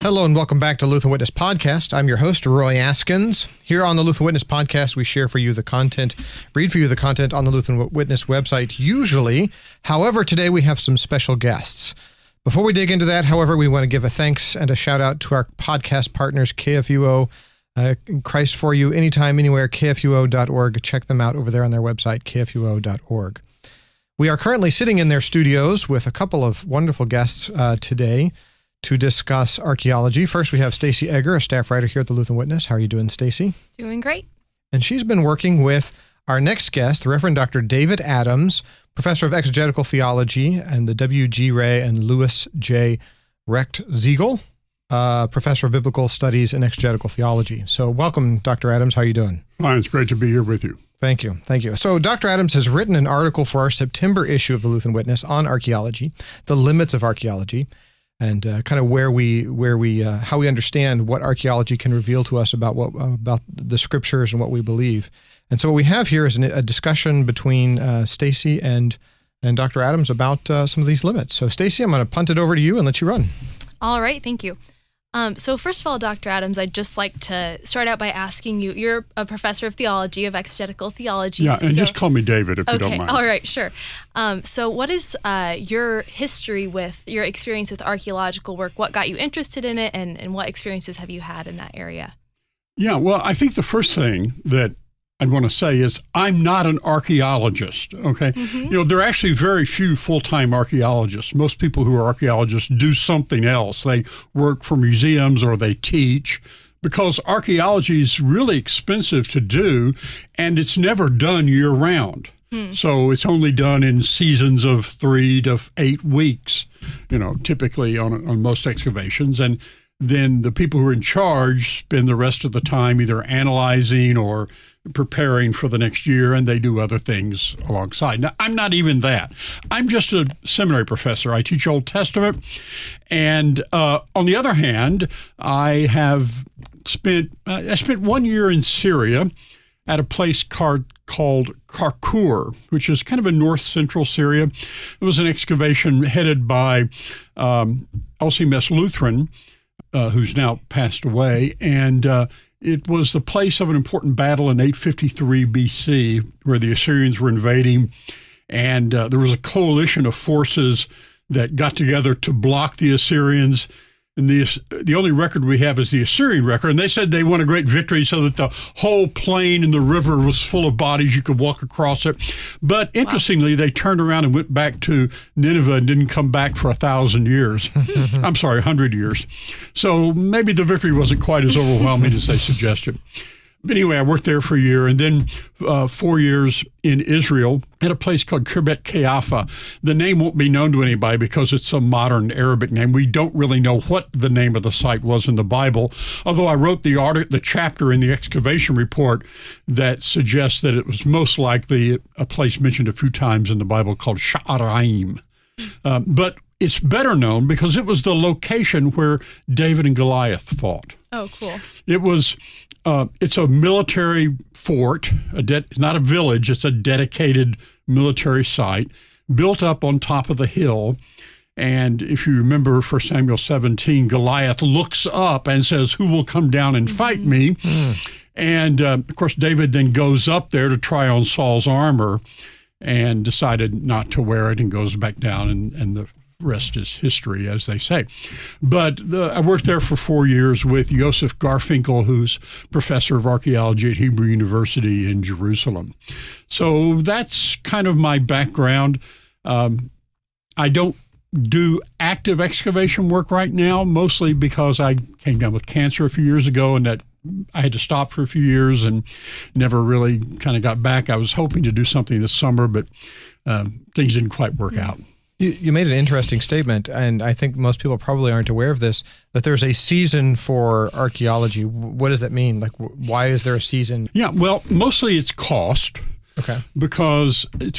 Hello and welcome back to Lutheran Witness Podcast. I'm your host, Roy Askins. Here on the Lutheran Witness Podcast, we share for you the content, read for you the content on the Lutheran Witness website, usually. However, today we have some special guests. Before we dig into that, however, we want to give a thanks and a shout out to our podcast partners, KFUO, Christ for You, anytime, anywhere, kfuo.org. Check them out over there on their website, kfuo.org. We are currently sitting in their studios with a couple of wonderful guests today to discuss archaeology. First, we have Stacy Egger, a staff writer here at the Lutheran Witness. How are you doing, Stacy? Doing great. And she's been working with our next guest, the Reverend Dr. David Adams, professor of exegetical theology, and the W. G. Ray and Louis J. Recht Ziegel, professor of biblical studies and exegetical theology. So welcome, Dr. Adams. How are you doing? Fine. It's great to be here with you. Thank you. Thank you. So Dr. Adams has written an article for our September issue of the Lutheran Witness on archaeology, the limits of archaeology, and kind of how we understand what archaeology can reveal to us about about the scriptures and what we believe. And so what we have here is a discussion between Stacy and Dr. Adams about some of these limits. So Stacy, I'm going to punt it over to you and let you run. All right, thank you. So first of all, Dr. Adams, I'd just like to start out by asking you, you're a professor of theology, of exegetical theology. Yeah, and just call me David if you don't mind. All right, sure. So what is your history with, your experience with archaeological work? What got you interested in it, and what experiences have you had in that area? Yeah, well, I think the first thing that I'd want to say is I'm not an archaeologist, okay? Mm-hmm. You know, there are actually very few full-time archaeologists. Most people who are archaeologists do something else. They work for museums or they teach, because archaeology is really expensive to do, and it's never done year-round. So it's only done in seasons of 3 to 8 weeks, you know, typically on most excavations. And then the people who are in charge spend the rest of the time either analyzing or preparing for the next year, and they do other things alongside. Now, I'm not even that. I'm just a seminary professor. I teach Old Testament. And on the other hand, I spent 1 year in Syria at a place called Karkur, which is kind of in north-central Syria. It was an excavation headed by LCMS Lutheran, who's now passed away, and it was the place of an important battle in 853 BC where the Assyrians were invading, and there was a coalition of forces that got together to block the Assyrians. And the only record we have is the Assyrian record, and they said they won a great victory so that the whole plain and the river was full of bodies. You could walk across it. But interestingly, They turned around and went back to Nineveh and didn't come back for 1,000 years. I'm sorry, 100 years. So maybe the victory wasn't quite as overwhelming as they suggested. But anyway, I worked there for a year, and then 4 years in Israel at a place called Khirbet Qeiyafa. The name won't be known to anybody because it's a modern Arabic name. We don't really know what the name of the site was in the Bible, although I wrote the chapter in the excavation report that suggests that it was most likely a place mentioned a few times in the Bible called Sha'araim. But it's better known because it was the location where David and Goliath fought. Oh, cool. It's a military fort. It's not a village. It's a dedicated military site built up on top of the hill. And if you remember 1 Samuel 17, Goliath looks up and says, "Who will come down and fight me?" And, of course, David then goes up there to try on Saul's armor and decided not to wear it and goes back down, and the rest is history, as they say. But I worked there for 4 years with Joseph Garfinkel, who's professor of archaeology at Hebrew University in Jerusalem. So that's kind of my background. I don't do active excavation work right now, mostly because I came down with cancer a few years ago, and that I had to stop for a few years and never really kind of got back. I was hoping to do something this summer, but things didn't quite work out. You made an interesting statement, and I think most people probably aren't aware of this, that there's a season for archaeology. What does that mean? Like, why is there a season? Yeah, well, mostly it's cost. Okay. Because at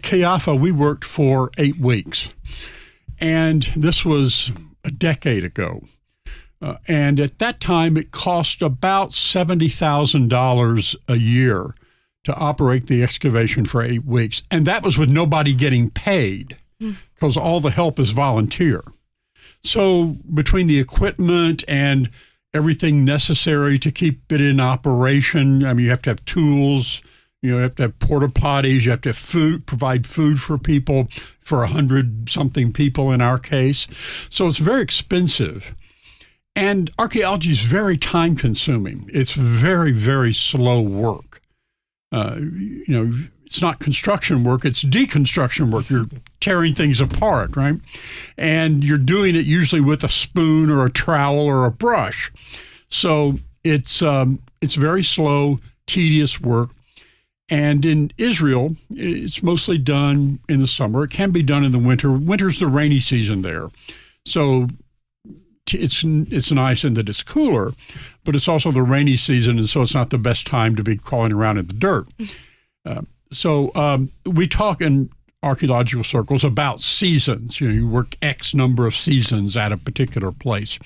Qeiyafa, we worked for 8 weeks, and this was a decade ago. And at that time, it cost about $70,000 a year to operate the excavation for 8 weeks. And that was with nobody getting paid because all the help is volunteer. So between the equipment and everything necessary to keep it in operation, I mean, you have to have tools, you have to have porta potties, you have to have food, provide food for people, for 100-something people in our case. So it's very expensive. And archaeology is very time-consuming. It's very, very slow work. It's not construction work, it's deconstruction work. You're tearing things apart, right? And you're doing it usually with a spoon or a trowel or a brush. So it's very slow, tedious work. And in Israel, it's mostly done in the summer. It can be done in the winter. Winter's the rainy season there. So it's nice in that it's cooler, but it's also the rainy season, and so it's not the best time to be crawling around in the dirt. So we talk in archaeological circles about seasons. You work X number of seasons at a particular place.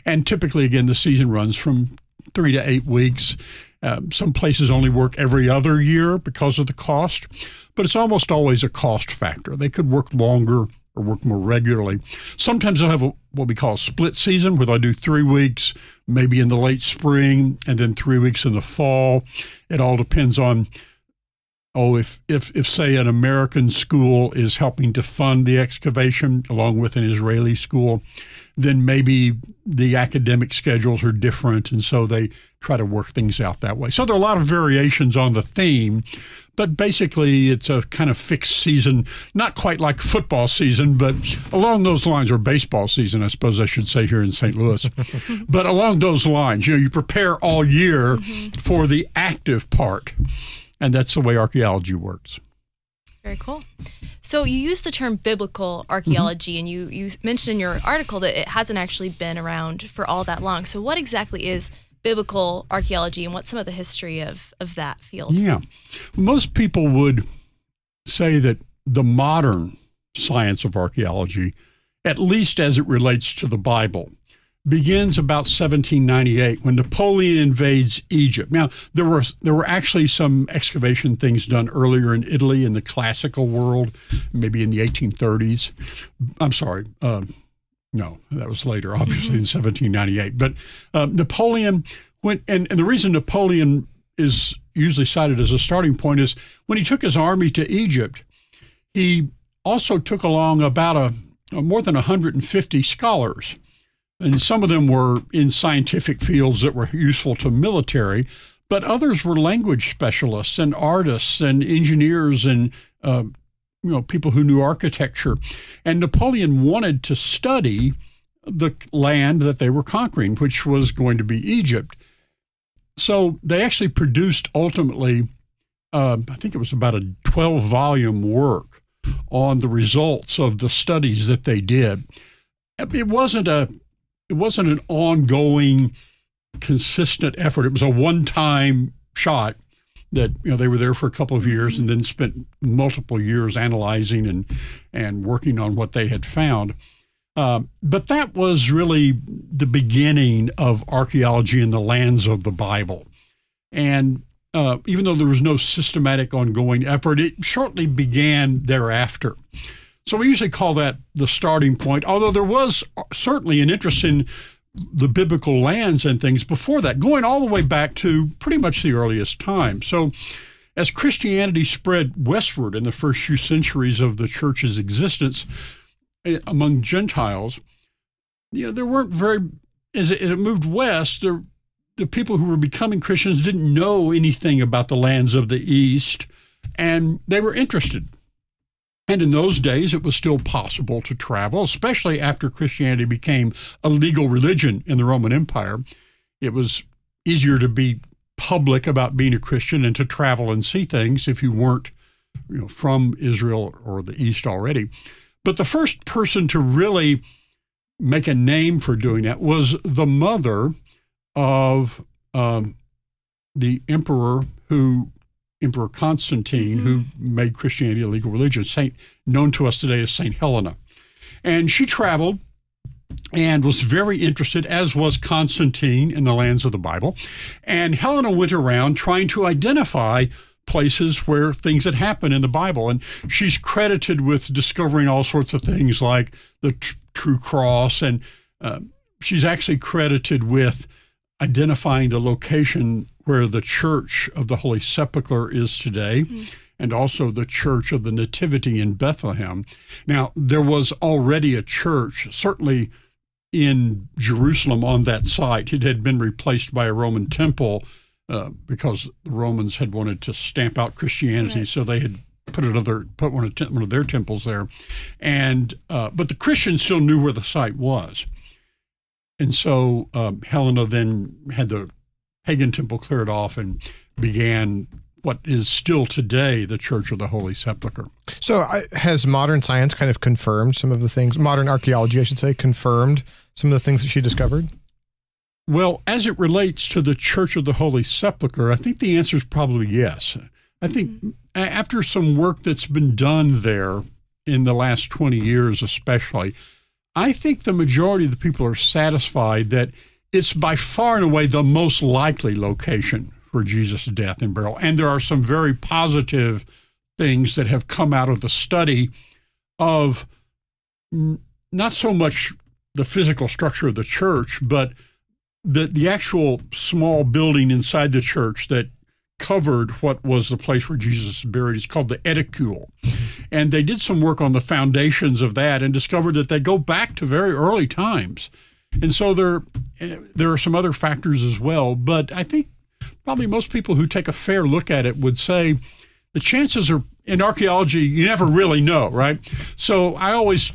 And typically, again, the season runs from 3 to 8 weeks. Some places only work every other year because of the cost, but it's almost always a cost factor. They could work longer or work more regularly. Sometimes they'll have what we call a split season, where they'll do 3 weeks, maybe in the late spring, and then 3 weeks in the fall. It all depends on, if say an American school is helping to fund the excavation along with an Israeli school, then maybe the academic schedules are different, and so they try to work things out that way. So there are a lot of variations on the theme, but basically it's a kind of fixed season, not quite like football season, but along those lines, or baseball season, I suppose I should say here in St. Louis. But along those lines, you prepare all year for the active part, and that's the way archaeology works. Very cool. So you use the term biblical archaeology, and you mentioned in your article that it hasn't actually been around for all that long. So what exactly is biblical archaeology, and what's some of the history of that field? Yeah. Most people would say that the modern science of archaeology, at least as it relates to the Bible, begins about 1798 when Napoleon invades Egypt. Now, there were actually some excavation things done earlier in Italy in the classical world, maybe in the 1830s. I'm sorry. No, that was later, obviously, in 1798. But Napoleon went, and the reason Napoleon is usually cited as a starting point is when he took his army to Egypt, he also took along about more than 150 scholars. And some of them were in scientific fields that were useful to military, but others were language specialists and artists and engineers and people who knew architecture. And Napoleon wanted to study the land that they were conquering, which was going to be Egypt. So they actually produced ultimately, I think it was about a 12-volume work on the results of the studies that they did. It wasn't an ongoing, consistent effort. It was a one-time shot that they were there for a couple of years and then spent multiple years analyzing and working on what they had found. But that was really the beginning of archaeology in the lands of the Bible. And even though there was no systematic ongoing effort, it shortly began thereafter. So we usually call that the starting point, although there was certainly an interest in the biblical lands and things before that, going all the way back to pretty much the earliest time. So as Christianity spread westward in the first few centuries of the church's existence among Gentiles, there weren't as it moved west, the people who were becoming Christians didn't know anything about the lands of the East, and they were interested. And in those days, it was still possible to travel, especially after Christianity became a legal religion in the Roman Empire. It was easier to be public about being a Christian and to travel and see things if you weren't, from Israel or the East already. But the first person to really make a name for doing that was the mother of the emperor Constantine, who made Christianity a legal religion, known to us today as St. Helena. And she traveled and was very interested, as was Constantine, in the lands of the Bible. And Helena went around trying to identify places where things had happened in the Bible. And she's credited with discovering all sorts of things like the true cross, and she's actually credited with identifying the location where the Church of the Holy Sepulchre is today, and also the Church of the Nativity in Bethlehem. Now, there was already a church, certainly in Jerusalem on that site. It had been replaced by a Roman temple because the Romans had wanted to stamp out Christianity, so they had put one of their temples there. And but the Christians still knew where the site was. And so Helena then had the pagan temple cleared off and began what is still today the Church of the Holy Sepulchre. So has modern science kind of confirmed some of the things, modern archaeology, I should say, confirmed some of the things that she discovered? Well, as it relates to the Church of the Holy Sepulchre, I think the answer is probably yes. I think after some work that's been done there in the last 20 years especially, I think the majority of the people are satisfied that it's by far and away the most likely location for Jesus' death and burial. And there are some very positive things that have come out of the study of not so much the physical structure of the church, but the actual small building inside the church that covered what was the place where Jesus was buried. It's called the Edicule. And they did some work on the foundations of that and discovered that they go back to very early times. And so there are some other factors as well. But I think probably most people who take a fair look at it would say the chances are, in archaeology, you never really know, right? So I always,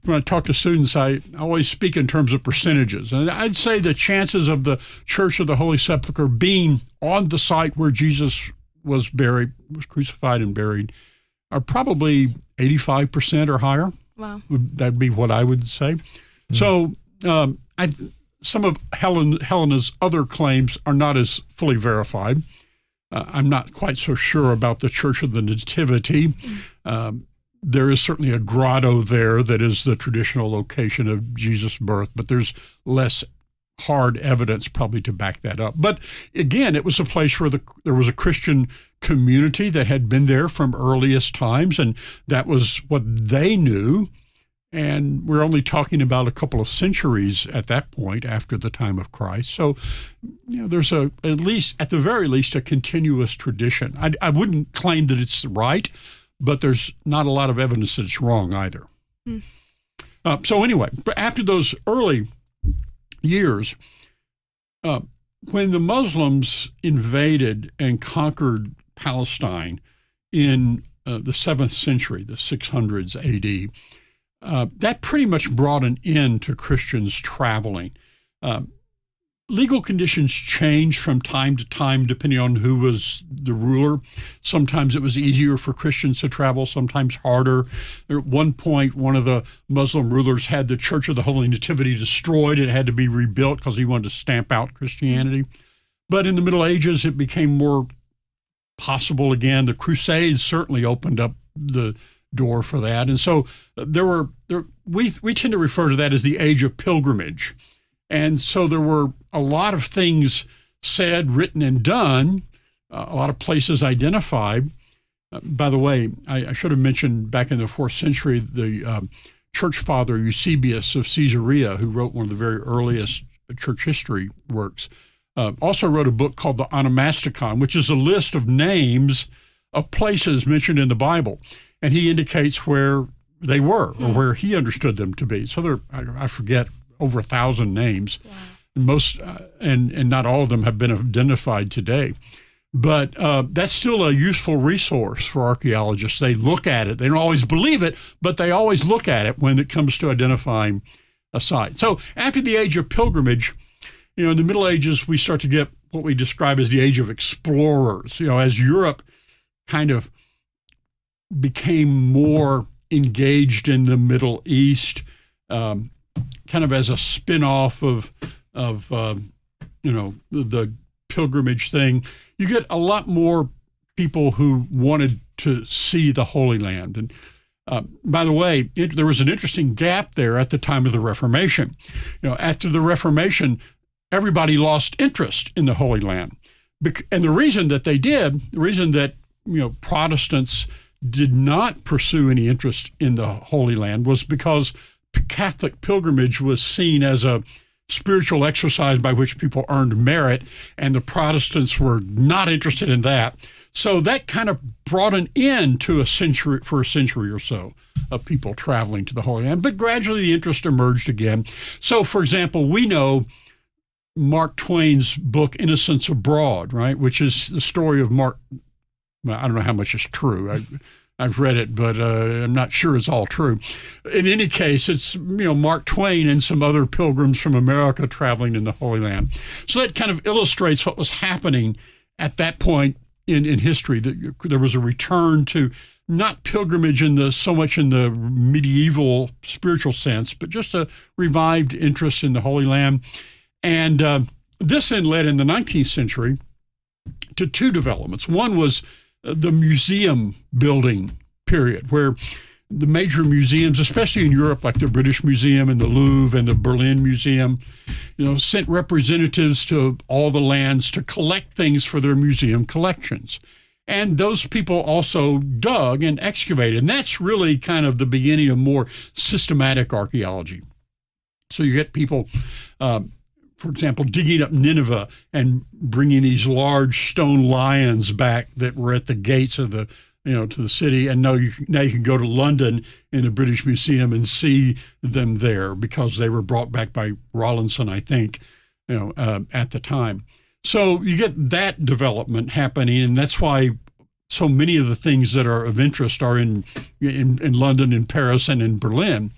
when I talk to students, I always speak in terms of percentages. And I'd say the chances of the Church of the Holy Sepulchre being on the site where Jesus was buried, was crucified and buried, are probably 85% or higher. Wow. That'd be what I would say. So some of Helena's other claims are not as fully verified. I'm not quite so sure about the Church of the Nativity. There is certainly a grotto there that is the traditional location of Jesus' birth, but there's less hard evidence probably to back that up. But again, it was a place where there was a Christian community that had been there from earliest times, and that was what they knew. And we're only talking about a couple of centuries at that point after the time of Christ. So, there's at the very least, a continuous tradition. I wouldn't claim that it's right, but there's not a lot of evidence that it's wrong either. So anyway, after those early years, when the Muslims invaded and conquered Palestine in the 7th century, the 600s AD, that pretty much brought an end to Christians traveling. Legal conditions changed from time to time depending on who was the ruler. Sometimes it was easier for Christians to travel, sometimes harder. At one point, one of the Muslim rulers had the Church of the Holy Nativity destroyed. It had to be rebuilt because he wanted to stamp out Christianity. But in the Middle Ages, it became more possible again. The Crusades certainly opened up the door for that. And so we tend to refer to that as the age of pilgrimage. And so there were a lot of things said, written, and done, a lot of places identified. By the way, I should have mentioned back in the 4th century, the church father Eusebius of Caesarea, who wrote one of the very earliest church history works, also wrote a book called the Onomasticon, which is a list of names of places mentioned in the Bible. And he indicates where they were or where he understood them to be. So I forget, over 1,000 names. Wow. Most and not all of them have been identified today. But that's still a useful resource for archaeologists. They look at it. They don't always believe it, but they always look at it when it comes to identifying a site. So after the age of pilgrimage, in the Middle Ages, we start to get what we describe as the age of explorers. As Europe kind of became more engaged in the Middle East, kind of as a spin-off of the pilgrimage thing, you get a lot more people who wanted to see the Holy Land. And by the way, there was an interesting gap there at the time of the Reformation. After the Reformation, everybody lost interest in the Holy Land. And the reason that they did, the reason that Protestants did not pursue any interest in the Holy Land was because Catholic pilgrimage was seen as a spiritual exercise by which people earned merit, and the Protestants were not interested in that. So that kind of brought an end to a century or so of people traveling to the Holy Land. But gradually the interest emerged again. So, for example, we know Mark Twain's book, Innocents Abroad, right, which is the story of Mark. Well, I don't know how much is true. I've read it, but I'm not sure it's all true. In any case, it's Mark Twain and some other pilgrims from America traveling in the Holy Land. So that kind of illustrates what was happening at that point in history. That there was a return to not pilgrimage so much in the medieval spiritual sense, but just a revived interest in the Holy Land. And this then led in the 19th century to two developments. One was the museum building period, where the major museums, especially in Europe, like the British Museum and the Louvre and the Berlin Museum, sent representatives to all the lands to collect things for their museum collections. And those people also dug and excavated. And that's really kind of the beginning of more systematic archaeology. So you get people, for example, digging up Nineveh and bringing these large stone lions back that were at the gates of the, to the city. And now you can go to London in the British Museum and see them there because they were brought back by Rawlinson, I think, at the time. So you get that development happening, and that's why so many of the things that are of interest are in London, in Paris, and in Berlin.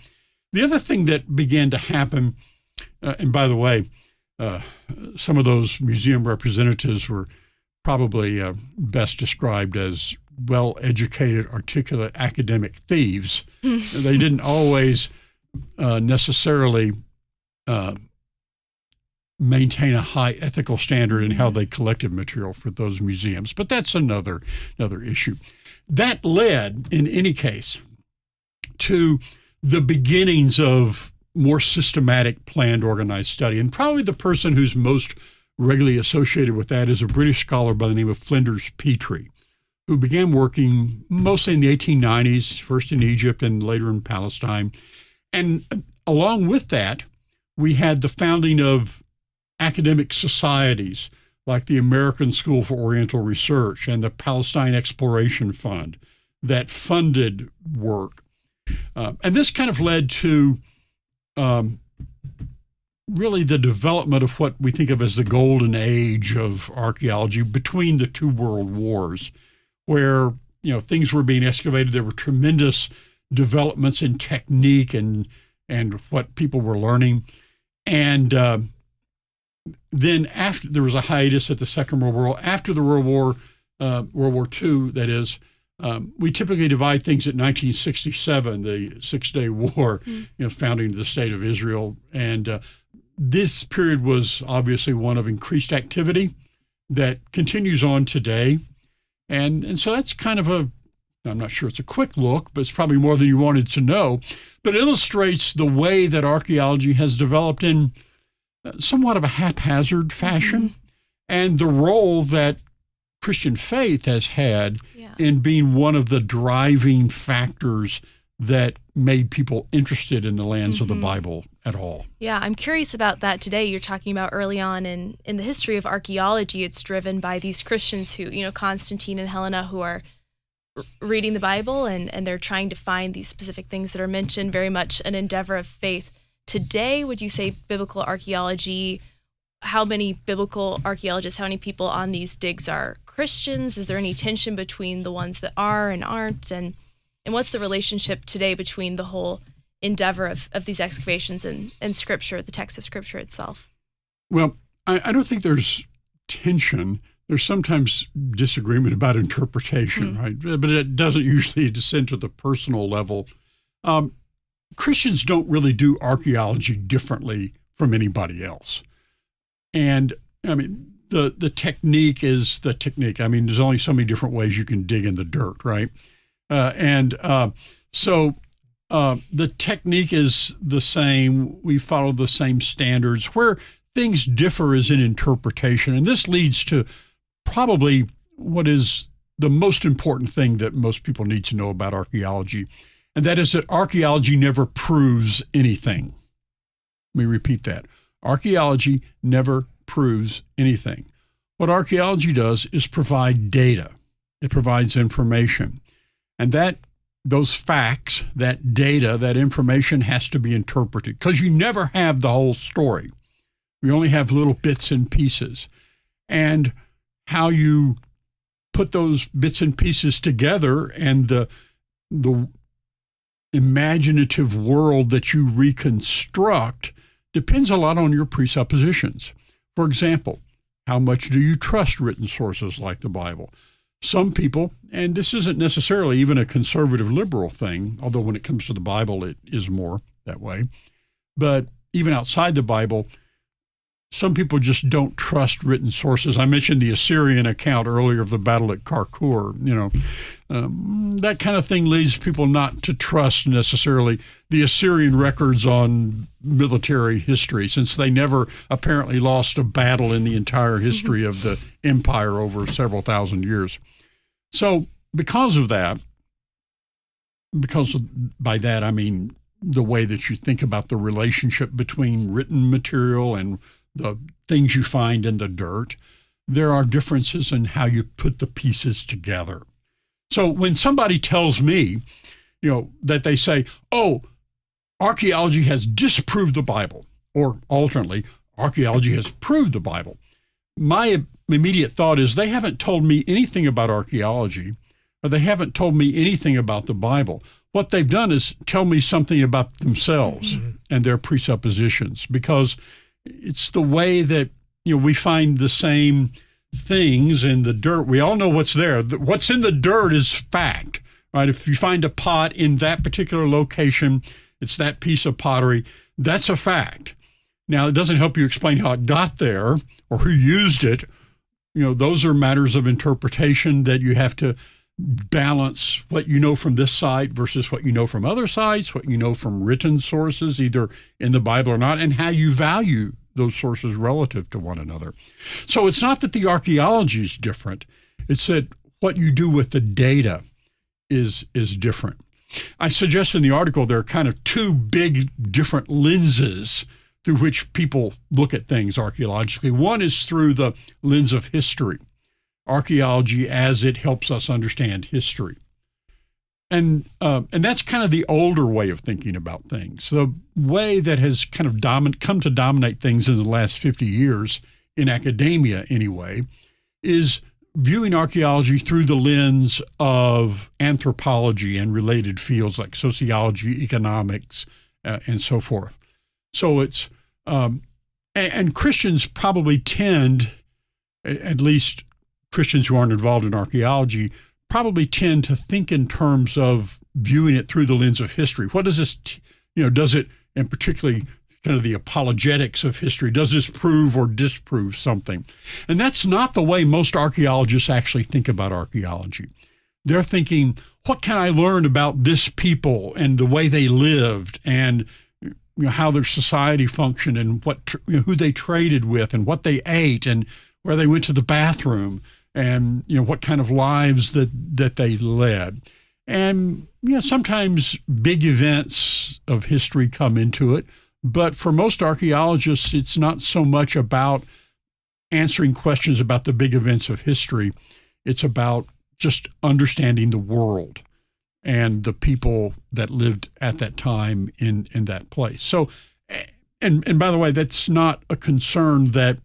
The other thing that began to happen, and by the way, some of those museum representatives were probably best described as well-educated, articulate academic thieves. They didn't always necessarily maintain a high ethical standard in how they collected material for those museums, but that's another issue. That led, in any case, to the beginnings of more systematic, planned, organized study. And probably the person who's most regularly associated with that is a British scholar by the name of Flinders Petrie, who began working mostly in the 1890s, first in Egypt and later in Palestine. And along with that, we had the founding of academic societies like the American School for Oriental Research and the Palestine Exploration Fund that funded work. And this kind of led to really the development of what we think of as the golden age of archaeology between the two world wars, where things were being excavated. There were tremendous developments in technique and what people were learning. And then after there was a hiatus at the Second World War, after the World War II, that is, we typically divide things at 1967, the Six-Day War, founding of the State of Israel. And this period was obviously one of increased activity that continues on today. And so that's kind of I'm not sure it's a quick look, but it's probably more than you wanted to know. But it illustrates the way that archaeology has developed in somewhat of a haphazard fashion, and the role that Christian faith has had in being one of the driving factors that made people interested in the lands of the Bible at all. Yeah, I'm curious about that today. You're talking about early on in the history of archaeology, it's driven by these Christians who, Constantine and Helena, who are reading the Bible and they're trying to find these specific things that are mentioned, very much an endeavor of faith. Today, would you say biblical archaeology, how many biblical archaeologists, how many people on these digs are Christians? Is there any tension between the ones that are and aren't? And what's the relationship today between the whole endeavor of these excavations and Scripture, the text of Scripture itself? Well, I don't think there's tension. There's sometimes disagreement about interpretation, right? But it doesn't usually descend to the personal level. Christians don't really do archaeology differently from anybody else. And I mean, the technique is the technique. I mean, there's only so many different ways you can dig in the dirt, right? So the technique is the same. We follow the same standards. Where things differ is in interpretation. And this leads to probably what is the most important thing that most people need to know about archaeology. and that is that archaeology never proves anything. Let me repeat that. Archaeology never proves anything. What archaeology does is provide data. It provides information. And those facts, that data, that information has to be interpreted, because you never have the whole story. We only have little bits and pieces. And how you put those bits and pieces together and the imaginative world that you reconstruct depends a lot on your presuppositions. For example, how much do you trust written sources like the Bible? Some people, and this isn't necessarily even a conservative liberal thing, although when it comes to the Bible, it is more that way. But even outside the Bible, some people just don't trust written sources. I mentioned the Assyrian account earlier of the battle at Karkur. That kind of thing leads people not to trust necessarily the Assyrian records on military history, since they never apparently lost a battle in the entire history of the empire over several thousand years. So because of that, by that I mean the way that you think about the relationship between written material and the things you find in the dirt, there are differences in how you put the pieces together. So when somebody tells me, that they say, oh, archaeology has disproved the Bible, or alternately, archaeology has proved the Bible, my immediate thought is they haven't told me anything about archaeology, or they haven't told me anything about the Bible. What they've done is tell me something about themselves and their presuppositions, because it's the way that we find the same things in the dirt. We all know what's there. What's in the dirt is fact, right? If you find a pot in that particular location, it's that piece of pottery. That's a fact. Now, it doesn't help you explain how it got there or who used it. Those are matters of interpretation that you have to balance what you know from this site versus what you know from other sites, what you know from written sources, either in the Bible or not, and how you value those sources relative to one another. So it's not that the archaeology is different. It's that what you do with the data is different. I suggest in the article there are kind of two big different lenses through which people look at things archaeologically. One is through the lens of history. Archaeology as it helps us understand history. And that's kind of the older way of thinking about things. The way that has kind of come to dominate things in the last 50 years, in academia anyway, is viewing archaeology through the lens of anthropology and related fields like sociology, economics, and so forth. So it's, and Christians probably tend, at least Christians who aren't involved in archaeology, probably tend to think in terms of viewing it through the lens of history. What does this, does it, and particularly kind of the apologetics of history, does this prove or disprove something? And that's not the way most archaeologists actually think about archaeology. They're thinking, what can I learn about this people and the way they lived and how their society functioned and what who they traded with and what they ate and where they went to the bathroom and what kind of lives that they led. And sometimes big events of history come into it, but for most archaeologists, it's not so much about answering questions about the big events of history. It's about just understanding the world and the people that lived at that time in that place. So, and by the way, that's not a concern that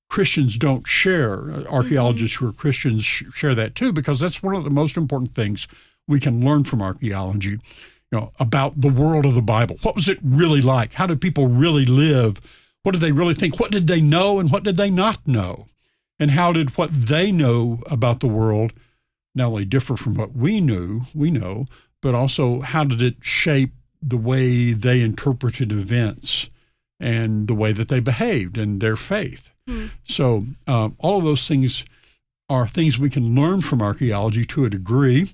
Christians don't share. Archaeologists who are Christians share that too, because that's one of the most important things we can learn from archaeology, about the world of the Bible. What was it really like? How did people really live? What did they really think? What did they know and what did they not know? And how did what they know about the world not only differ from what we know, but also how did it shape the way they interpreted events and the way that they behaved and their faith? So all of those things are things we can learn from archaeology to a degree.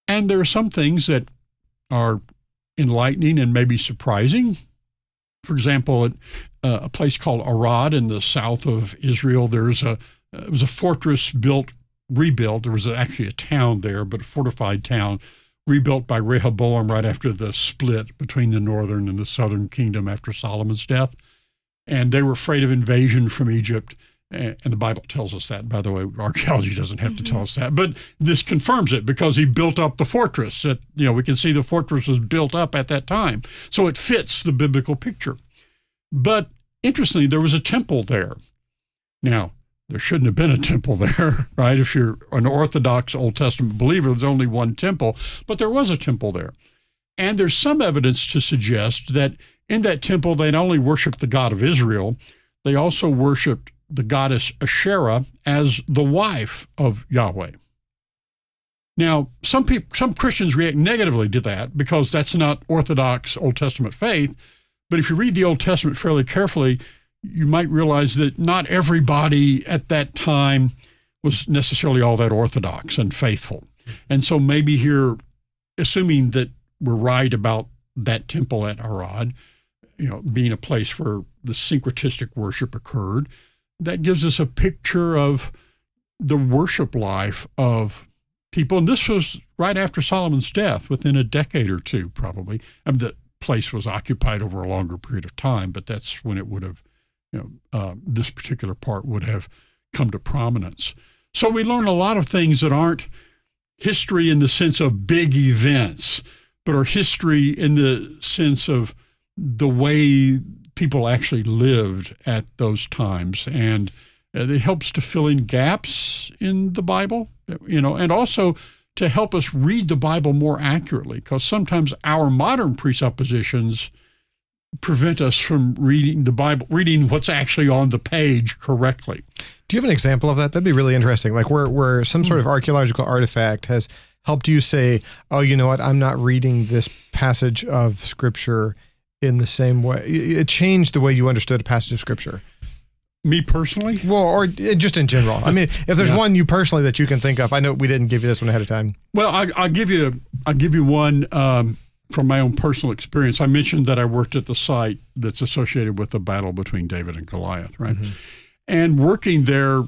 And there are some things that are enlightening and maybe surprising. For example, at a place called Arad in the south of Israel, it was a fortress rebuilt. There was actually a town there, but a fortified town rebuilt by Rehoboam right after the split between the northern and the southern kingdom after Solomon's death. And they were afraid of invasion from Egypt. And the Bible tells us that, by the way. Archaeology doesn't have to tell us that. But this confirms it because he built up the fortress. We can see the fortress was built up at that time. So it fits the biblical picture. But interestingly, there was a temple there. Now, there shouldn't have been a temple there, right? If you're an Orthodox Old Testament believer, there's only one temple. But there was a temple there. And there's some evidence to suggest that in that temple, they not only worshiped the God of Israel, they also worshiped the goddess Asherah as the wife of Yahweh. Now, some Christians react negatively to that because that's not Orthodox Old Testament faith. But if you read the Old Testament fairly carefully, you might realize that not everybody at that time was necessarily all that Orthodox and faithful. And so maybe here, assuming that we're right about that temple at Arad, being a place where the syncretistic worship occurred, that gives us a picture of the worship life of people. And this was right after Solomon's death, within a decade or two, probably. I mean, the place was occupied over a longer period of time, but that's when it would have, this particular part would have come to prominence. So we learn a lot of things that aren't history in the sense of big events, but are history in the sense of the way people actually lived at those times. And it helps to fill in gaps in the Bible, and also to help us read the Bible more accurately, because sometimes our modern presuppositions prevent us from reading the Bible, reading what's actually on the page correctly. Do you have an example of that? That'd be really interesting. Like where some sort of archaeological artifact has helped you say, oh, you know what, I'm not reading this passage of Scripture in the same way. It changed the way you understood a passage of Scripture. Me personally? Well, or just in general. I mean, if there's one you personally that you can think of, I know we didn't give you this one ahead of time. Well, I'll give you one from my own personal experience. I mentioned that I worked at the site that's associated with the battle between David and Goliath, right? Mm-hmm. And working there,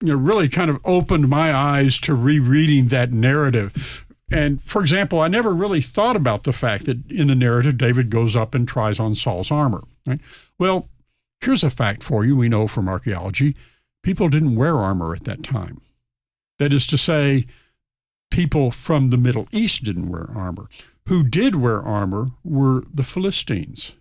really kind of opened my eyes to rereading that narrative. And for example, I never really thought about the fact that in the narrative, David goes up and tries on Saul's armor, right? Well, here's a fact for you. We know from archaeology, people didn't wear armor at that time. That is to say, people from the Middle East didn't wear armor. Who did wear armor were the Philistines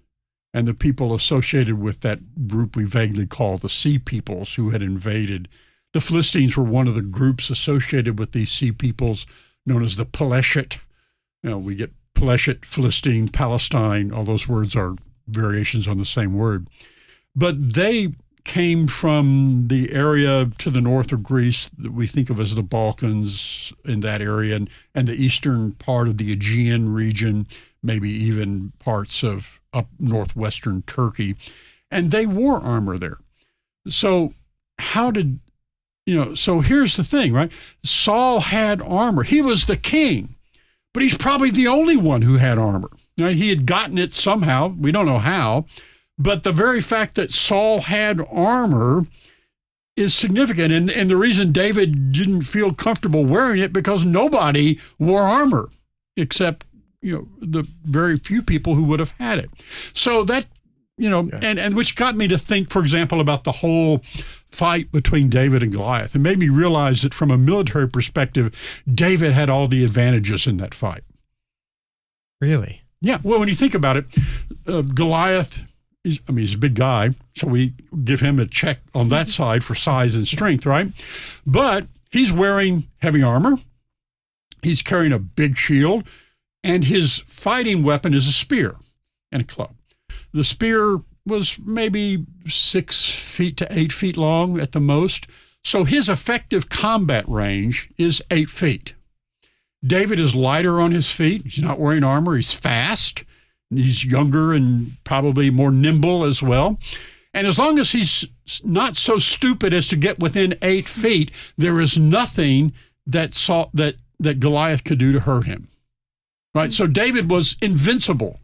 and the people associated with that group we vaguely call the Sea Peoples who had invaded. The Philistines were one of the groups associated with these Sea Peoples known as the Peleshit. We get Peleshit, Philistine, Palestine. All those words are variations on the same word. But they came from the area to the north of Greece that we think of as the Balkans, in that area, and the eastern part of the Aegean region, maybe even parts of up northwestern Turkey. And they wore armor there. So so here's the thing, right? Saul had armor. He was the king, but he's probably the only one who had armor. Right? He had gotten it somehow. We don't know how. But the very fact that Saul had armor is significant. And the reason David didn't feel comfortable wearing it because nobody wore armor except, the very few people who would have had it. So that, and which got me to think, for example, about the whole fight between David and Goliath. It made me realize that from a military perspective, David had all the advantages in that fight. Really? Yeah. Well, when you think about it, Goliath... he's a big guy, so we give him a check on that side for size and strength, right? But he's wearing heavy armor. He's carrying a big shield, and his fighting weapon is a spear and a club. The spear was maybe 6 feet to 8 feet long at the most, so his effective combat range is 8 feet. David is lighter on his feet. He's not wearing armor. He's fast. He's younger and probably more nimble as well. And as long as he's not so stupid as to get within 8 feet, there is nothing that Goliath could do to hurt him. Right? So David was invincible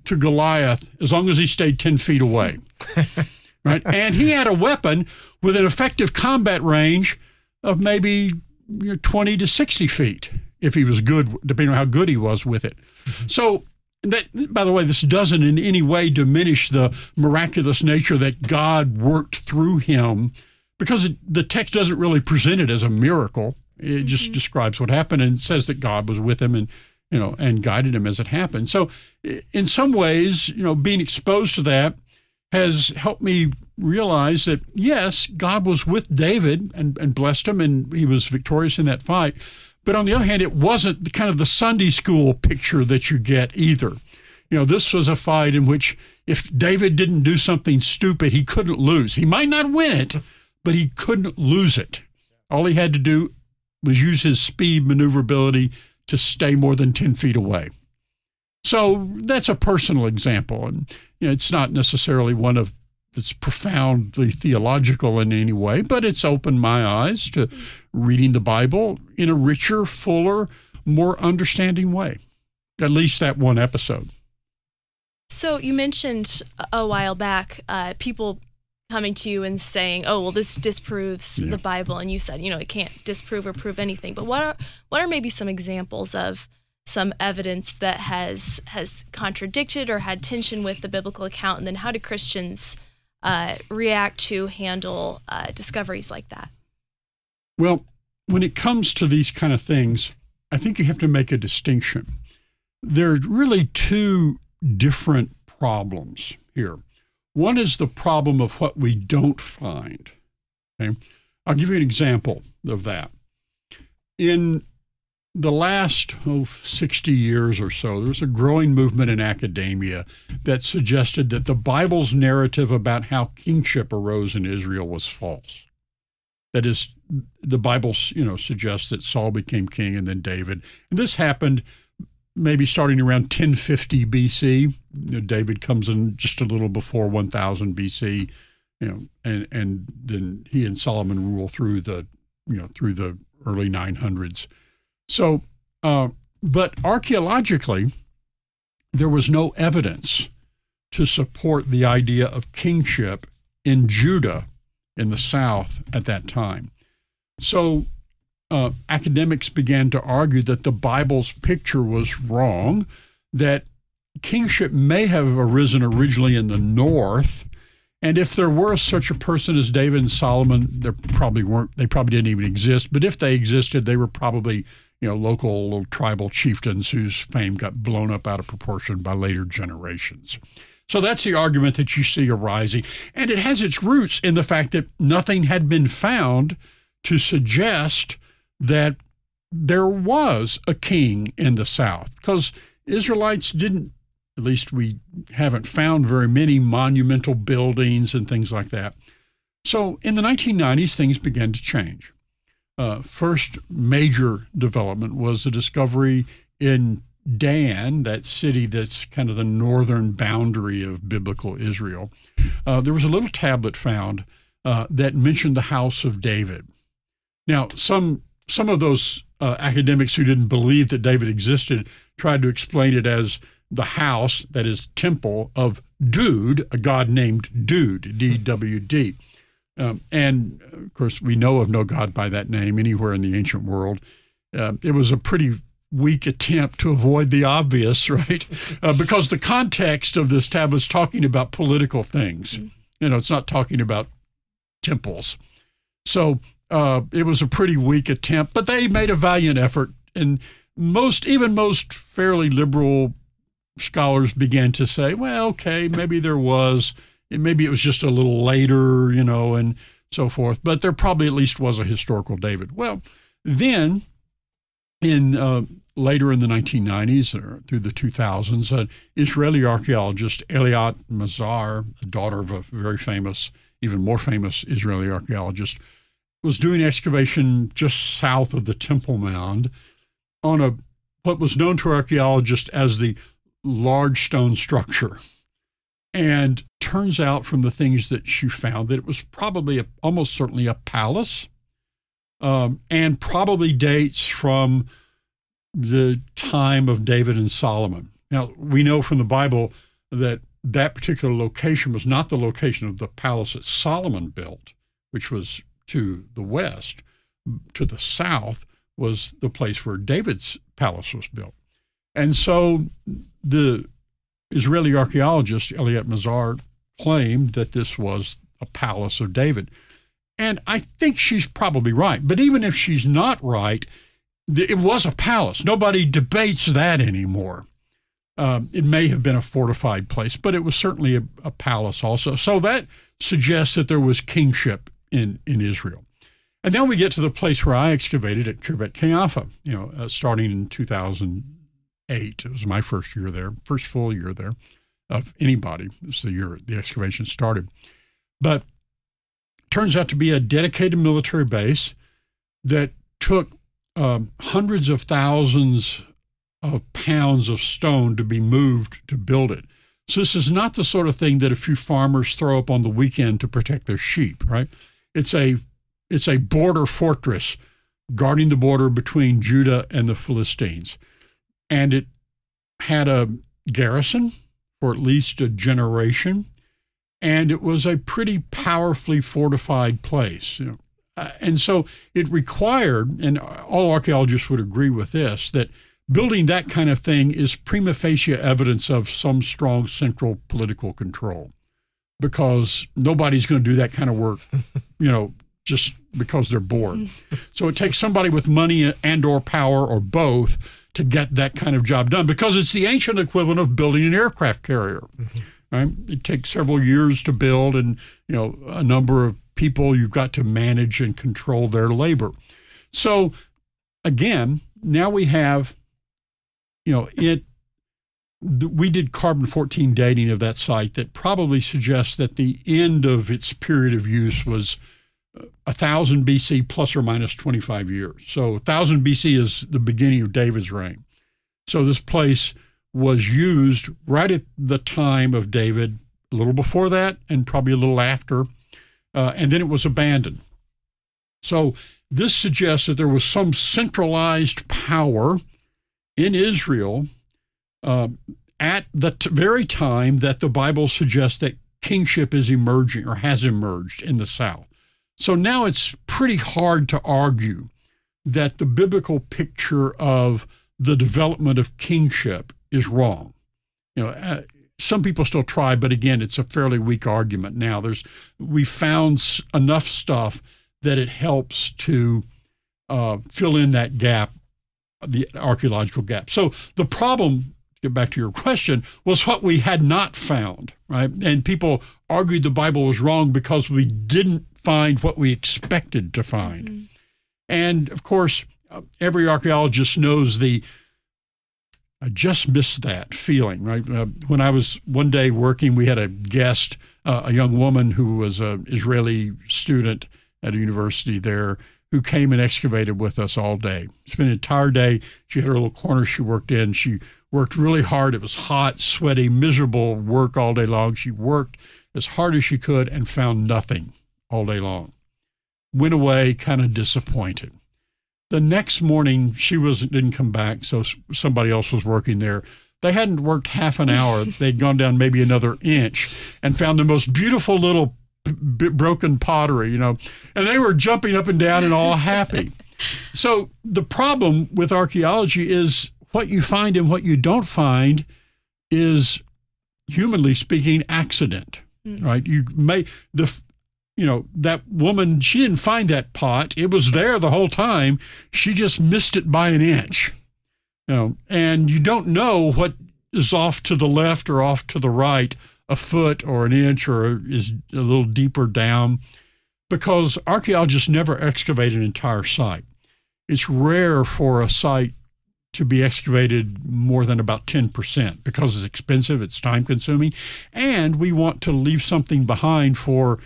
to Goliath as long as he stayed 10 feet away. Right? And he had a weapon with an effective combat range of maybe 20 to 60 feet. if he was good, depending on how good he was with it. So that, by the way, this doesn't in any way diminish the miraculous nature that God worked through him, because the text doesn't really present it as a miracle. It just describes what happened and says that God was with him and, and guided him as it happened. So in some ways, being exposed to that has helped me realize that, yes, God was with David and blessed him, and he was victorious in that fight. But on the other hand, it wasn't the kind of the Sunday school picture that you get either. This was a fight in which if David didn't do something stupid, he couldn't lose. He might not win it, but he couldn't lose it. All he had to do was use his speed, maneuverability to stay more than 10 feet away. So that's a personal example. And it's not necessarily one that's profoundly theological in any way, but it's opened my eyes to reading the Bible in a richer, fuller, more understanding way. At least that one episode. So you mentioned a while back people coming to you and saying, "Oh, well, this disproves the Bible," and you said, it can't disprove or prove anything. But what are maybe some examples of some evidence that has contradicted or had tension with the biblical account, and then how do Christians react to handle discoveries like that? Well, when it comes to these kind of things, I think you have to make a distinction. There are really two different problems here. One is the problem of what we don't find. Okay? I'll give you an example of that. In the last 60 years or so, there was a growing movement in academia that suggested that the Bible's narrative about how kingship arose in Israel was false. That is, the Bible, suggests that Saul became king and then David. And this happened maybe starting around 1050 BC. David comes in just a little before 1000 BC, and then he and Solomon rule through the early 900s. So, but archaeologically, there was no evidence to support the idea of kingship in Judah in the south at that time. So academics began to argue that the Bible's picture was wrong, that kingship may have arisen originally in the north, and if there were such a person as David and Solomon, there probably weren't. They probably didn't even exist. But if they existed, they were probably local tribal chieftains whose fame got blown up out of proportion by later generations. So that's the argument that you see arising, and it has its roots in the fact that nothing had been found to suggest that there was a king in the south, because Israelites didn't, at least we haven't found very many monumental buildings and things like that. So in the 1990s, things began to change. First major development was the discovery in Dan, that city that's kind of the northern boundary of biblical Israel. There was a little tablet found that mentioned the house of David. Now, some of those academics who didn't believe that David existed tried to explain it as the house, that is, temple of Dud, a god named Dud, D-W-D. And, of course, we know of no god by that name anywhere in the ancient world. It was a pretty weak attempt to avoid the obvious, right? Because the context of this tablet is talking about political things. It's not talking about temples. So it was a pretty weak attempt, but they made a valiant effort. And most fairly liberal scholars began to say, well, okay, maybe there was, maybe it was just a little later, and so forth. But there probably at least was a historical David. Well, then later in the 1990s or through the 2000s, an Israeli archaeologist, Eliat Mazar, the daughter of a very famous, even more famous Israeli archaeologist, was doing excavation just south of the Temple Mound on what was known to archaeologists as the large stone structure. And turns out from the things that she found that it was probably almost certainly a palace, and probably dates from the time of David and Solomon. Now, we know from the Bible that that particular location was not the location of the palace that Solomon built, which was to the west. To the south was the place where David's palace was built. And so the Israeli archaeologist Elliot Mazar claimed that this was a palace of David. And I think she's probably right. But even if she's not right, it was a palace. Nobody debates that anymore. It may have been a fortified place, but it was certainly a palace also. So that suggests that there was kingship in Israel. And then we get to the place where I excavated at Kiryat Keiafa, starting in 2008. It was my first year there, first full year there of anybody. It was the year the excavation started. But it turns out to be a dedicated military base that took hundreds of thousands of pounds of stone to be moved to build it. So this is not the sort of thing that a few farmers throw up on the weekend to protect their sheep, right? It's a border fortress guarding the border between Judah and the Philistines. And it had a garrison for at least a generation, and it was a pretty powerfully fortified place. And so it required, and all archaeologists would agree with this, that building that kind of thing is prima facie evidence of some strong central political control, because nobody's going to do that kind of work, just because they're bored. So it takes somebody with money and or power or both to get that kind of job done, because it's the ancient equivalent of building an aircraft carrier. Right? It takes several years to build, and a number of people you've got to manage and control their labor. So again, now we have, we did carbon-14 dating of that site that probably suggests that the end of its period of use was 1000 BC plus or minus 25 years. So 1000 BC is the beginning of David's reign. So this place was used right at the time of David, a little before that and probably a little after, and then it was abandoned. So this suggests that there was some centralized power in Israel at the very time that the Bible suggests that kingship is emerging or has emerged in the South. So now it's pretty hard to argue that the biblical picture of the development of kingship is wrong. Some people still try, but again, it's a fairly weak argument now. We found enough stuff that it helps to fill in that gap, the archaeological gap. So the problem, to get back to your question, was what we had not found, right? And people argued the Bible was wrong because we didn't find what we expected to find. And of course, every archaeologist knows I just missed that feeling, right? When I was one day working, we had a guest, a young woman who was an Israeli student at a university there, who came and excavated with us all day. Spent an entire day. She had her little corner she worked in. She worked really hard. It was hot, sweaty, miserable work all day long. She worked as hard as she could and found nothing all day long. Went away kind of disappointed. The next morning, she didn't come back, so somebody else was working there. They hadn't worked half an hour. They'd gone down maybe another inch and found the most beautiful little broken pottery, and they were jumping up and down and all happy. So the problem with archaeology is what you find and what you don't find is, humanly speaking, accident, right? That woman, she didn't find that pot. It was there the whole time. She just missed it by an inch, and you don't know what is off to the left or off to the right, a foot or an inch, or is a little deeper down, because archaeologists never excavate an entire site. It's rare for a site to be excavated more than about 10% because it's expensive, it's time-consuming, and we want to leave something behind for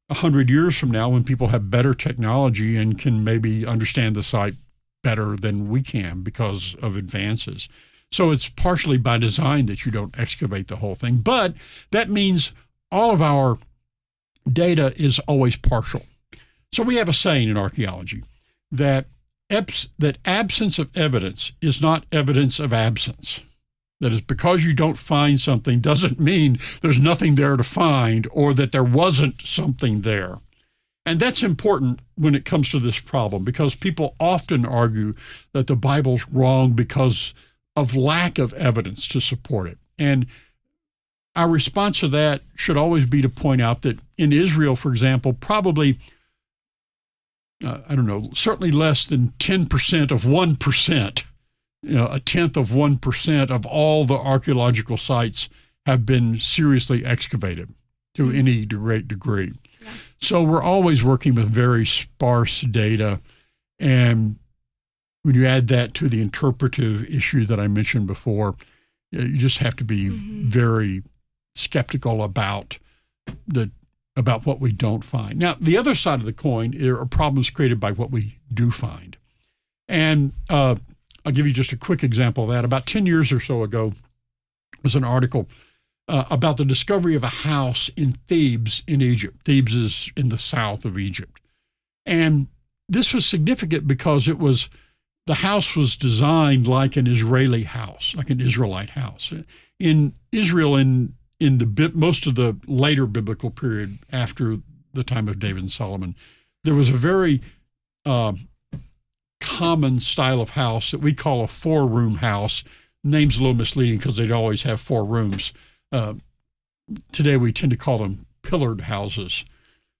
100 years from now when people have better technology and can maybe understand the site better than we can because of advances. So it's partially by design that you don't excavate the whole thing. But that means all of our data is always partial. So we have a saying in archaeology that absence of evidence is not evidence of absence. That is, because you don't find something doesn't mean there's nothing there to find or that there wasn't something there. And that's important when it comes to this problem, because people often argue that the Bible's wrong because of lack of evidence to support it. And our response to that should always be to point out that in Israel, for example, probably, certainly less than 10% of 1%, a tenth of 1% of all the archaeological sites have been seriously excavated to any great degree. Yeah. So we're always working with very sparse data. And when you add that to the interpretive issue that I mentioned before, you just have to be very skeptical about what we don't find. Now, the other side of the coin are problems created by what we do find. And I'll give you just a quick example of that. About 10 years or so ago was an article about the discovery of a house in Thebes in Egypt. Thebes is in the south of Egypt. And this was significant because the house was designed like an Israeli house, like an Israelite house. In Israel, in most of the later biblical period after the time of David and Solomon, there was a very common style of house that we call a four-room house. Name's a little misleading because they'd always have four rooms. Today we tend to call them pillared houses.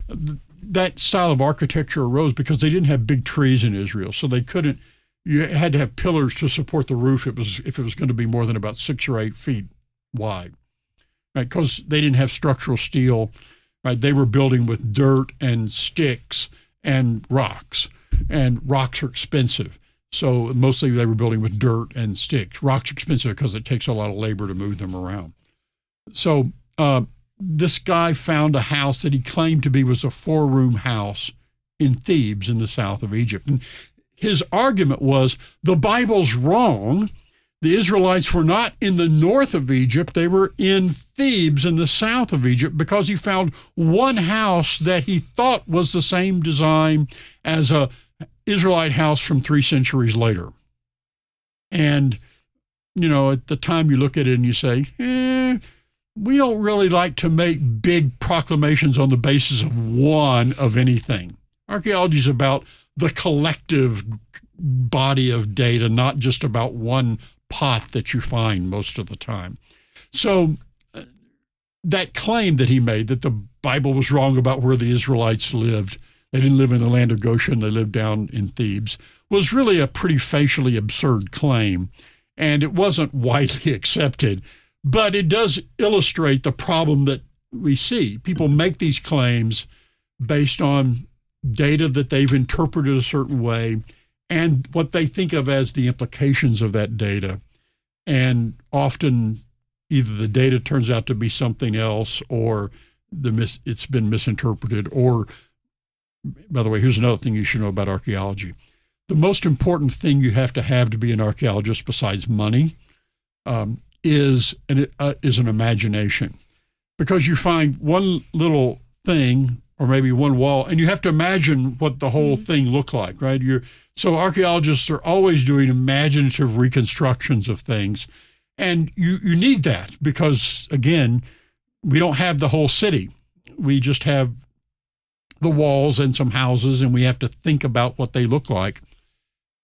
That style of architecture arose because they didn't have big trees in Israel, so they couldn't. You had to have pillars to support the roof if it was going to be more than about 6 or 8 feet wide, right? Because they didn't have structural steel, right? They were building with dirt and sticks and rocks are expensive. So mostly they were building with dirt and sticks. Rocks are expensive because it takes a lot of labor to move them around. So this guy found a house that he claimed to be was a four-room house in Thebes in the south of Egypt. And his argument was the Bible's wrong. The Israelites were not in the north of Egypt. They were in Thebes in the south of Egypt because he found one house that he thought was the same design as a Israelite house from 3 centuries later. And, at the time you look at it and you say, we don't really like to make big proclamations on the basis of one of anything. Archaeology is about the collective body of data, not just about one pot that you find most of the time. So that claim that he made that the Bible was wrong about where the Israelites lived, they didn't live in the land of Goshen, they lived down in Thebes, was really a pretty facially absurd claim, and it wasn't widely accepted. But it does illustrate the problem that we see. People make these claims based on data that they've interpreted a certain way and what they think of as the implications of that data. And often either the data turns out to be something else or it's been misinterpreted. Or, by the way, here's another thing you should know about archaeology. The most important thing you have to be an archaeologist besides money is an imagination. Because you find one little thing or maybe one wall, and you have to imagine what the whole thing looked like, right? So archaeologists are always doing imaginative reconstructions of things, and you need that because, again, we don't have the whole city. We just have the walls and some houses, and we have to think about what they look like,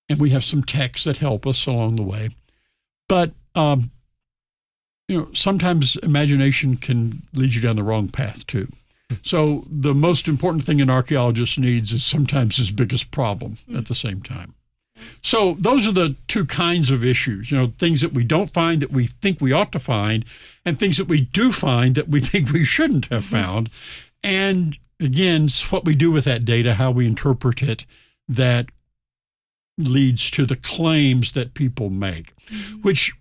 and we have some texts that help us along the way. But sometimes imagination can lead you down the wrong path too. So the most important thing an archaeologist needs is sometimes his biggest problem at the same time. So those are the two kinds of issues, things that we don't find that we think we ought to find, and things that we do find that we think we shouldn't have found. And again, it's what we do with that data, how we interpret it, that leads to the claims that people make, which,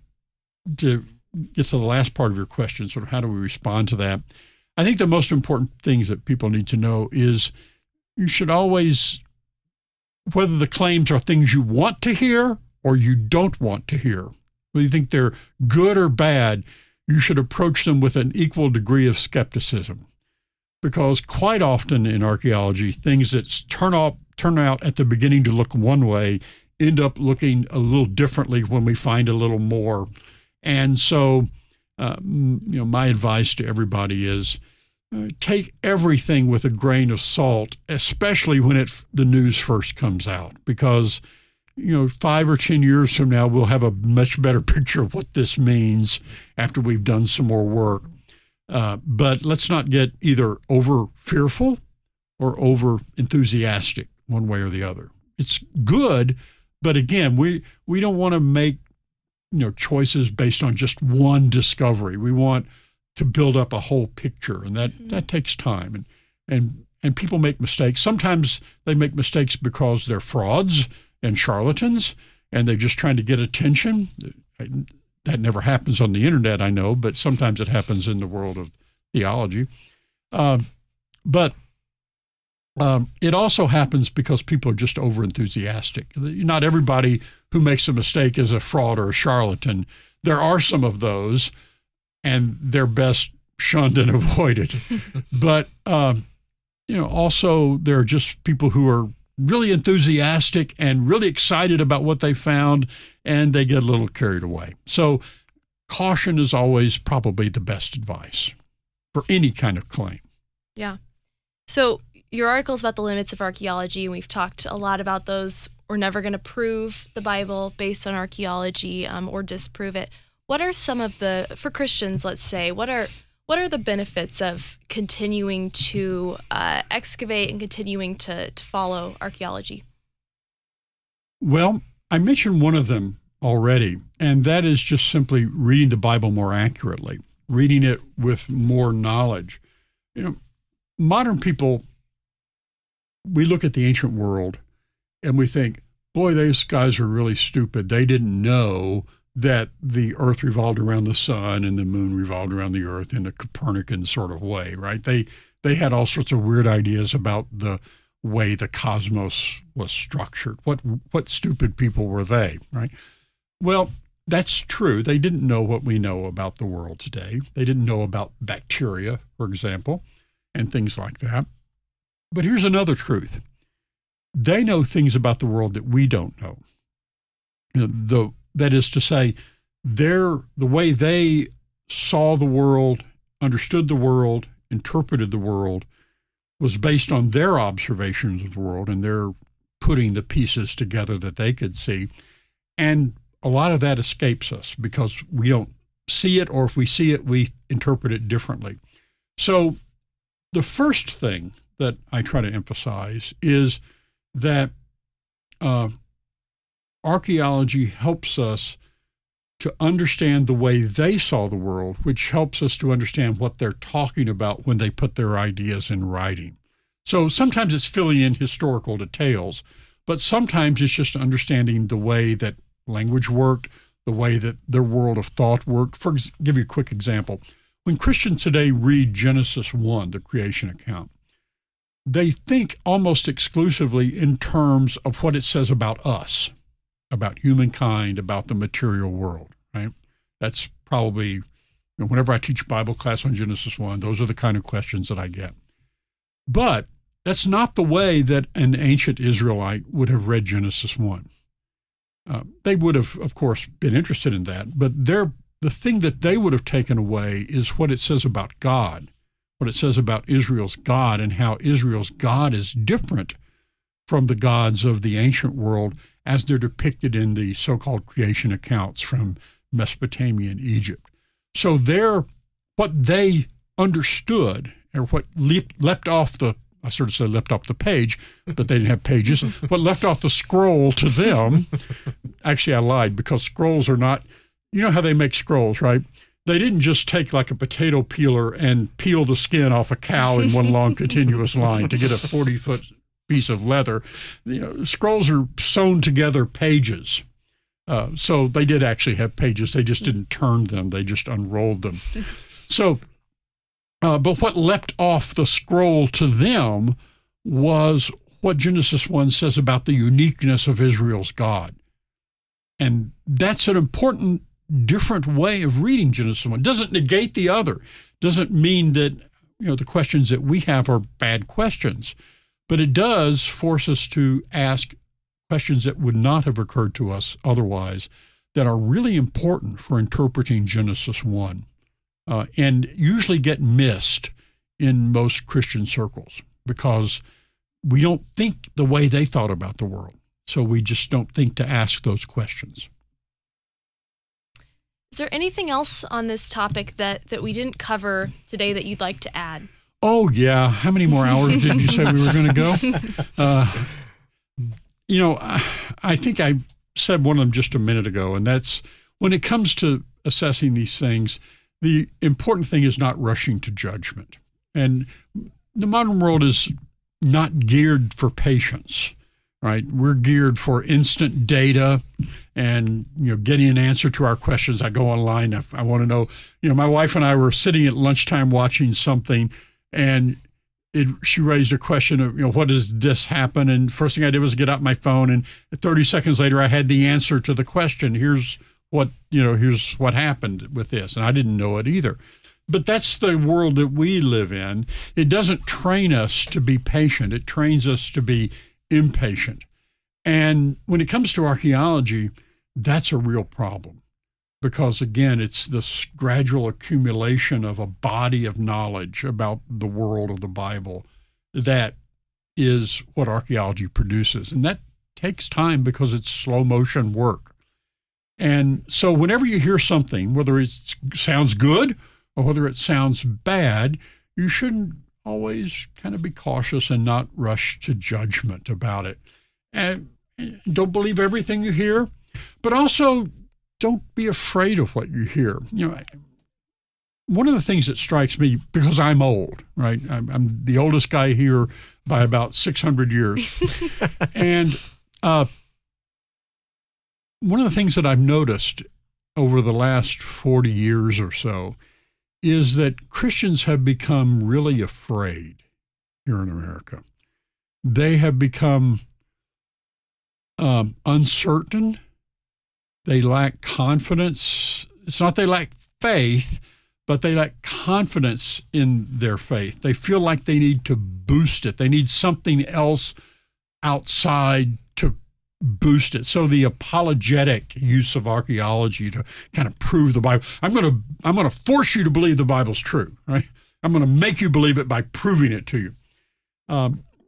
to get to the last part of your question, sort of how do we respond to that? I think the most important things that people need to know is you should always, whether the claims are things you want to hear or you don't want to hear, whether you think they're good or bad, you should approach them with an equal degree of skepticism. Because quite often in archaeology, things that turn out at the beginning to look one way end up looking a little differently when we find a little more. And so, my advice to everybody is take everything with a grain of salt, especially when the news first comes out, because 5 or 10 years from now, we'll have a much better picture of what this means after we've done some more work. But let's not get either over fearful or over enthusiastic one way or the other. It's good, but again, we don't want to make choices based on just one discovery. We want to build up a whole picture, and that takes time. And people make mistakes. Sometimes they make mistakes because they're frauds and charlatans, and they're just trying to get attention. That never happens on the internet, I know, but sometimes it happens in the world of theology. But it also happens because people are just over-enthusiastic. Not everybody who makes a mistake is a fraud or a charlatan. There are some of those, and they're best shunned and avoided. But, also there are just people who are really enthusiastic and really excited about what they found, and they get a little carried away. So caution is always probably the best advice for any kind of claim. Yeah. So your article is about the limits of archaeology, and we've talked a lot about those. We're never going to prove the Bible based on archaeology or disprove it. What are some of for Christians, let's say, what are the benefits of continuing to excavate and continuing to follow archaeology? Well, I mentioned one of them already, and that is just simply reading the Bible more accurately, reading it with more knowledge. Modern people, we look at the ancient world and we think, boy, those guys are really stupid. They didn't know that the earth revolved around the sun and the moon revolved around the earth in a Copernican sort of way, right? They had all sorts of weird ideas about the way the cosmos was structured. What stupid people were they, right? Well, that's true. They didn't know what we know about the world today. They didn't know about bacteria, for example, and things like that. But here's another truth. They know things about the world that we don't know. That is to say, the way they saw the world, understood the world, interpreted the world, was based on their observations of the world, and they're putting the pieces together that they could see. And a lot of that escapes us because we don't see it, or if we see it, we interpret it differently. So the first thing that I try to emphasize is that archaeology helps us to understand the way they saw the world, which helps us to understand what they're talking about when they put their ideas in writing. So sometimes it's filling in historical details, but sometimes it's just understanding the way that language worked, the way that their world of thought worked. Give you a quick example. When Christians today read Genesis 1, the creation account, they think almost exclusively in terms of what it says about us, about humankind, about the material world, right? That's probably, whenever I teach Bible class on Genesis 1, those are the kind of questions that I get. But that's not the way that an ancient Israelite would have read Genesis 1. They would have, of course, been interested in that, but the thing that they would have taken away is what it says about God, what it says about Israel's God, and how Israel's God is different from the gods of the ancient world as they're depicted in the so-called creation accounts from Mesopotamia and Egypt. So what they understood, or what leapt off the, I sort of said leapt off the page, but they didn't have pages, what left off the scroll to them, actually I lied, because scrolls are not, you know how they make scrolls, right? They didn't just take like a potato peeler and peel the skin off a cow in one long continuous line to get a 40-foot piece of leather. Scrolls are sewn together pages. So they did actually have pages. They just didn't turn them. They just unrolled them. So, but what leapt off the scroll to them was what Genesis 1 says about the uniqueness of Israel's God. And that's an important, different way of reading Genesis 1. It doesn't negate the other. Doesn't mean that, the questions that we have are bad questions. But it does force us to ask questions that would not have occurred to us otherwise, that are really important for interpreting Genesis 1, and usually get missed in most Christian circles because we don't think the way they thought about the world. So we just don't think to ask those questions. Is there anything else on this topic that we didn't cover today that you'd like to add? Oh, yeah. How many more hours did you say we were going to go? I think I said one of them just a minute ago, and that's when it comes to assessing these things, the important thing is not rushing to judgment. And the modern world is not geared for patience, right? We're geared for instant data and, getting an answer to our questions. I go online. If I want to know, my wife and I were sitting at lunchtime watching something, and she raised a question of, what does this happen? And first thing I did was get out my phone, and 30 seconds later, I had the answer to the question. Here's what happened with this. And I didn't know it either. But that's the world that we live in. It doesn't train us to be patient. It trains us to be impatient. And when it comes to archaeology, that's a real problem. Because, again, it's this gradual accumulation of a body of knowledge about the world of the Bible that is what archaeology produces. And that takes time because it's slow motion work. And so whenever you hear something, whether it sounds good or whether it sounds bad, you shouldn't always kind of be cautious and not rush to judgment about it. And don't believe everything you hear, but also don't be afraid of what you hear. One of the things that strikes me, because I'm old, right? I'm the oldest guy here by about 600 years. And one of the things that I've noticed over the last 40 years or so is that Christians have become really afraid here in America. They have become uncertain. They lack confidence. It's not they lack faith, but they lack confidence in their faith. They feel like they need to boost it. They need something else outside to boost it. So the apologetic use of archaeology to kind of prove the Bible. I'm going to force you to believe the Bible's true, right? I'm going to make you believe it by proving it to you.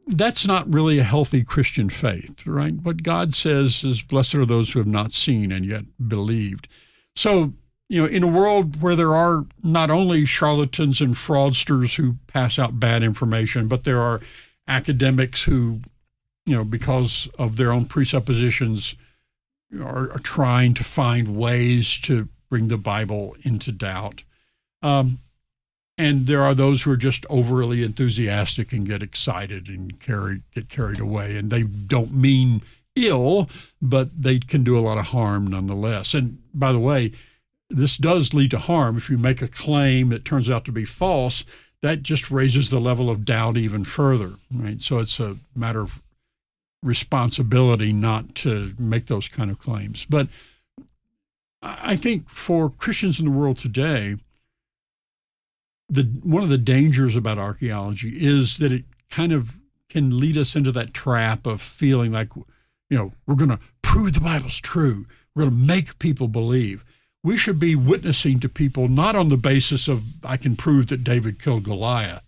That's not really a healthy Christian faith, right? What God says is, blessed are those who have not seen and yet believed. So, in a world where there are not only charlatans and fraudsters who pass out bad information, but there are academics who, because of their own presuppositions, are trying to find ways to bring the Bible into doubt. And there are those who are just overly enthusiastic and get excited and get carried away. And they don't mean ill, but they can do a lot of harm nonetheless. And by the way, this does lead to harm. If you make a claim that turns out to be false, that just raises the level of doubt even further, right? So it's a matter of responsibility not to make those kind of claims. But I think for Christians in the world today, one of the dangers about archaeology is that it kind of can lead us into that trap of feeling like, we're going to prove the Bible's true. We're going to make people believe. We should be witnessing to people not on the basis of, I can prove that David killed Goliath,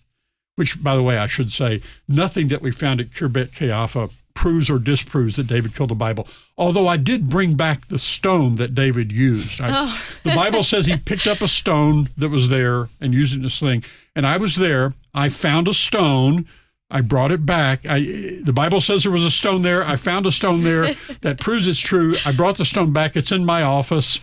which, by the way, I should say, nothing that we found at Kirbet Qeiyafa proves or disproves that David killed the Bible. Although I did bring back the stone that David used. The Bible says he picked up a stone that was there and used it in a sling. And I was there. I found a stone. I brought it back. The Bible says there was a stone there. I found a stone there that proves it's true. I brought the stone back. It's in my office.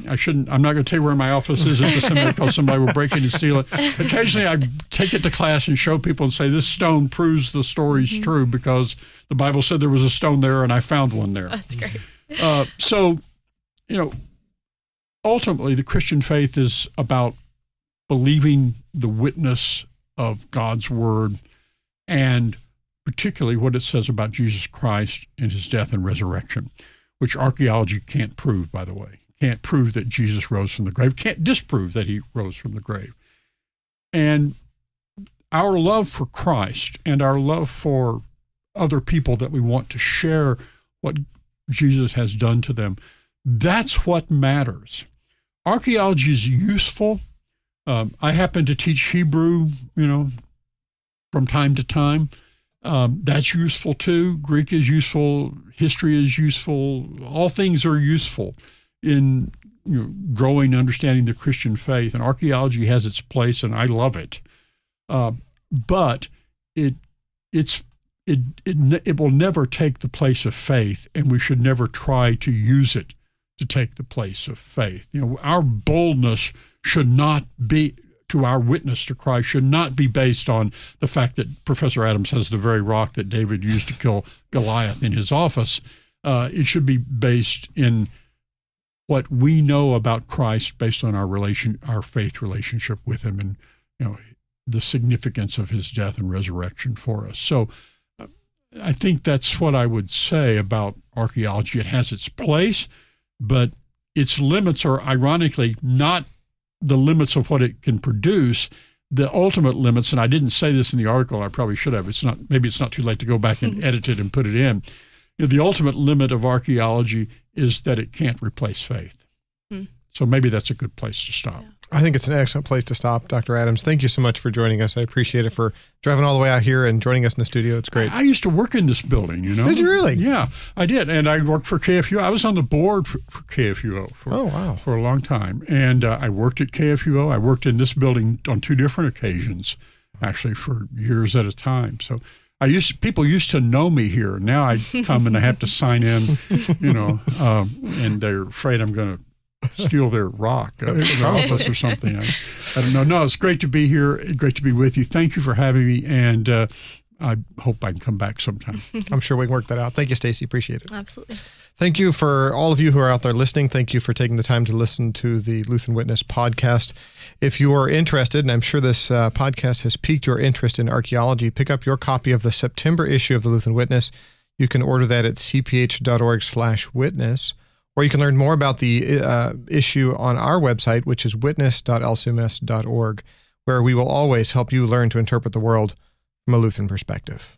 I'm not going to tell you where my office is at the seminary because somebody will break in and steal it. Occasionally, I take it to class and show people and say, this stone proves the story's true because the Bible said there was a stone there and I found one there. That's great. So, ultimately, the Christian faith is about believing the witness of God's word and particularly what it says about Jesus Christ and his death and resurrection, which archaeology can't prove, by the way. Can't prove that Jesus rose from the grave, can't disprove that he rose from the grave. And our love for Christ and our love for other people that we want to share what Jesus has done to them, that's what matters. Archaeology is useful. I happen to teach Hebrew, from time to time. That's useful too. Greek is useful. History is useful. All things are useful in growing, understanding the Christian faith. And archaeology has its place, and I love it. But it will never take the place of faith, and we should never try to use it to take the place of faith. Our boldness should not be, to our witness to Christ, should not be based on the fact that Professor Adams has the very rock that David used to kill Goliath in his office. It should be based in what we know about Christ based on our faith relationship with him, and the significance of his death and resurrection for us. So I think that's what I would say about archaeology. It has its place, but its limits are ironically not the limits of what it can produce. The ultimate limits, and I didn't say this in the article, I probably should have. Maybe it's not too late to go back and edit it and put it in. The ultimate limit of archaeology is that it can't replace faith. So maybe that's a good place to stop. Yeah. I think it's an excellent place to stop. Dr. Adams, thank you so much for joining us. I appreciate it, for driving all the way out here and joining us in the studio. It's great. I used to work in this building, Did you really? Yeah, I did. And I worked for KFUO. I was on the board for KFUO for a long time. And I worked at KFUO. I worked in this building on 2 different occasions, actually, for years at a time. So people used to know me here. Now I come and I have to sign in, and they're afraid I'm going to steal their rock from their office or something. I don't know. No, it's great to be here. Great to be with you. Thank you for having me, and I hope I can come back sometime. I'm sure we can work that out. Thank you, Stacy. Appreciate it. Absolutely. Thank you for all of you who are out there listening. Thank you for taking the time to listen to the Lutheran Witness podcast. If you are interested, and I'm sure this podcast has piqued your interest in archaeology, pick up your copy of the September issue of the Lutheran Witness. You can order that at cph.org/witness. Or you can learn more about the issue on our website, which is witness.lcms.org, where we will always help you learn to interpret the world from a Lutheran perspective.